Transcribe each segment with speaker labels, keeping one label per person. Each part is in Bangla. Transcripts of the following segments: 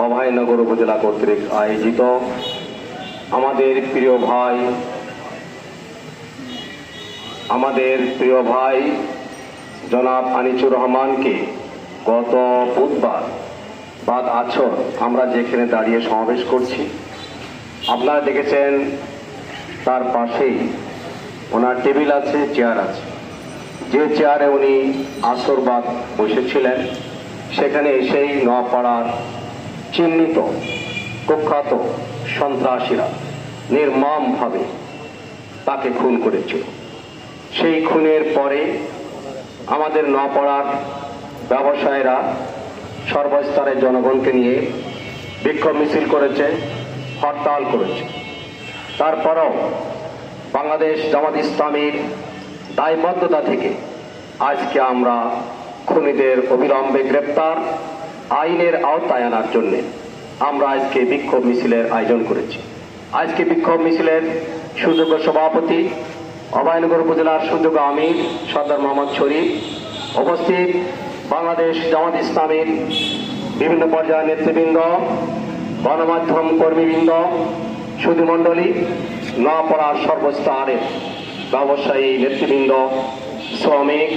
Speaker 1: অভয়নগর উপজেলা কর্তৃক আয়োজিত আমাদের প্রিয় ভাই জনাব আনিসুর রহমানকে গত বুধবার বাদ আছর আমরা যেখানে দাঁড়িয়ে সমাবেশ করছি, আপনারা দেখেছেন তার পাশেই ওনার টেবিল আছে, চেয়ার আছে। যে চেয়ারে উনি আসর বাদ বসেছিলেন সেখানে এসেই নোয়াপাড়ার চিহ্নিত কুখ্যাত সন্ত্রাসীরা নির্মমভাবে তাকে খুন করেছিল। সেই খুনের পরে আমাদের নোয়াপাড়ার ব্যবসায়ীরা সর্বস্তরের জনগণকে নিয়ে বিক্ষোভ মিছিল করেছে, হরতাল করেছে। তারপরেও বাংলাদেশ জামাত ইসলামীর দায়বদ্ধতা থেকে আজকে আমরা খুনিদের অবিলম্বে গ্রেপ্তার, আইনের আওতায় আনার জন্য আমরা আজকে বিক্ষোভ মিছিলের আয়োজন করেছি। আজকে বিক্ষোভ মিছিলের সুযোগ্য সভাপতি, অভয়নগর উপজেলার সুযোগ্য আমির সর্দার মোহাম্মদ শরীফ, উপস্থিত বাংলাদেশ জামাত ইসলামীর বিভিন্ন পর্যায়ের নেতৃবৃন্দ, গণমাধ্যম কর্মীবৃন্দ, সুধীমণ্ডলী, নোয়াপাড়ার সর্বস্তরের ব্যবসায়ী নেতৃবৃন্দ, শ্রমিক,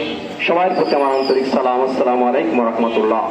Speaker 1: সবার প্রতি আমার আন্তরিক সালাম। আসসালামু আলাইকুম রহমতুল্লাহ।